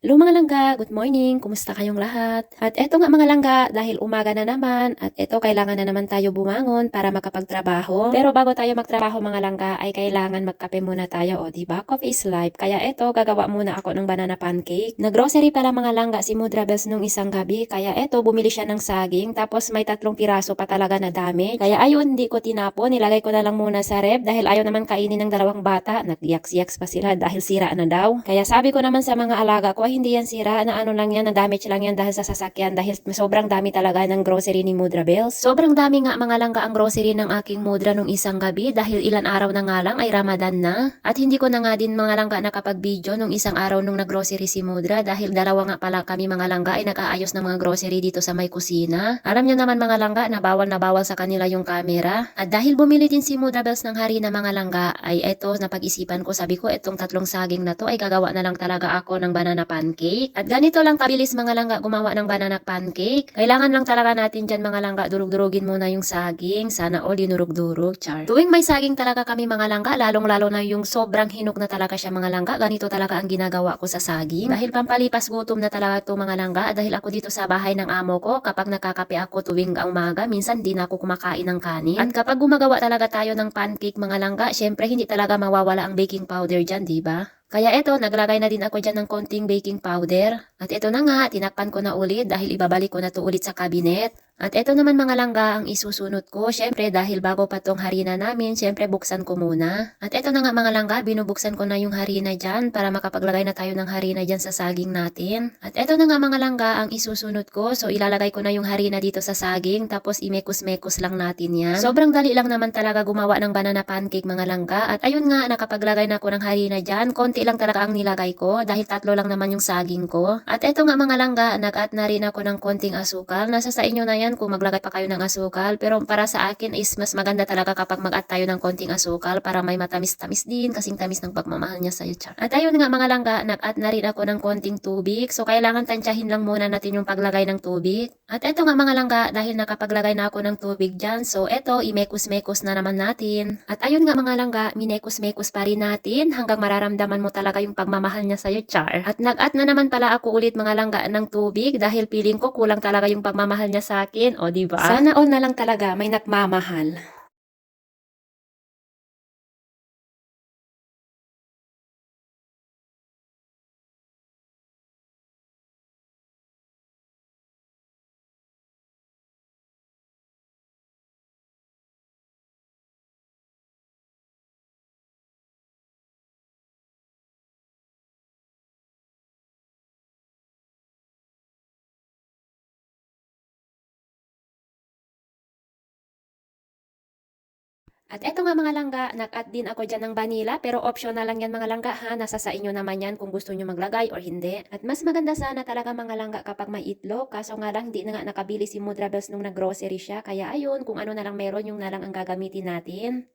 Hello mga langga, good morning, kumusta kayong lahat? At eto nga mga langga, dahil umaga na naman at eto kailangan na naman tayo bumangon para makapagtrabaho. Pero bago tayo magtrabaho mga langga ay kailangan magkape muna tayo o diba? Coffee is life. Kaya eto gagawa muna ako ng banana pancake. Naggrocery pala mga langga si Mudra Bells nung isang gabi. Kaya eto bumili siya ng saging tapos may 3 piraso pa talaga na dami. Kaya ayun hindi ko tinapon, nilagay ko na lang muna sa ref dahil ayaw naman kainin ng 2 bata. Nagyaks-yaks pa sila dahil sira na daw. Kaya sabi ko naman sa mga alaga ko hindi yan sira, na ano lang yan, na damage lang yan dahil sa sasakyan dahil sobrang dami talaga ng grocery ni Mudra Bells. Sobrang dami nga mga langga ang grocery ng aking Mudra nung isang gabi dahil ilan araw na nga lang ay Ramadan na. At hindi ko na nga din mga langga nakapag-video nung isang araw nung nag-grocery si Mudra dahil dalawa nga pala kami mga langga ay nag-aayos ng mga grocery dito sa may kusina. Alam niyo naman mga langga na bawal sa kanila yung camera. At dahil bumili din si Mudra Bells ng harina mga langga ay eto napag-isipan ko, sabi ko etong 3 saging na to ay gagawa na lang talaga ako ng banana pancake. At ganito lang kabilis mga langga gumawa ng banana pancake. Kailangan lang talaga natin dyan mga langga durug-durugin muna yung saging. Sana all dinurug-durug, char. Tuwing may saging talaga kami mga langga, lalong-lalo na yung sobrang hinog na talaga siya mga langga, ganito talaga ang ginagawa ko sa saging. Dahil pampalipas gutom na talaga to mga langga, dahil ako dito sa bahay ng amo ko, kapag nakakape ako tuwing umaga, minsan di na ako kumakain ng kanin. At kapag gumagawa talaga tayo ng pancake mga langga, syempre hindi talaga mawawala ang baking powder dyan, di ba? Kaya eto, naglagay na din ako dyan ng konting baking powder. At eto na nga, tinakpan ko na ulit dahil ibabalik ko na to ulit sa cabinet. At eto naman mga langga ang isusunod ko. Syempre dahil bago pa tong harina namin, syempre buksan ko muna. At eto na nga mga langga, binubuksan ko na yung harina dyan para makapaglagay na tayo ng harina dyan sa saging natin. At eto na nga mga langga ang isusunod ko. So ilalagay ko na yung harina dito sa saging tapos imekos-mekos lang natin yan. Sobrang dali lang naman talaga gumawa ng banana pancake mga langga. At ayun nga, nakapaglagay na ako ng harina dyan. Konti lang talaga ang nilagay ko dahil 3 lang naman yung saging ko. At eto nga mga langga, nag-add na rin ako ng konting asukal. Nasa sa inyo na yan kung maglagay pa kayo ng asukal. Pero para sa akin is mas maganda talaga kapag mag-add tayo ng konting asukal para may matamis-tamis din, kasing tamis ng pagmamahal niya sa'yo, char. At ayun nga mga langga, nag-add na rin ako ng konting tubig. So kailangan tansyahin lang muna natin yung paglagay ng tubig. At eto nga mga langga, dahil nakapaglagay na ako ng tubig dyan, so eto, imekos-mekos na naman natin. At ayun nga mga langga, minekos-mekos pa rin natin hanggang mararamdaman mo talaga yung pagmamahal niya sa'yo, char. At nag-add na naman pala ako ulit mga langga ng tubig dahil feeling ko kulang talaga yung pagmamahal niya sa akin, o diba? Sana all na lang talaga may nagmamahal. At eto nga mga langga, nag-add din ako dyan ng vanilla pero optional lang yan mga langga ha. Nasa sa inyo naman yan kung gusto nyo maglagay or hindi. At mas maganda sana talaga mga langga kapag may itlog. Kaso nga lang hindi na nga nakabili si Mudra Bells nung nag-grocery siya. Kaya ayun, kung ano na lang meron yung na lang ang gagamitin natin.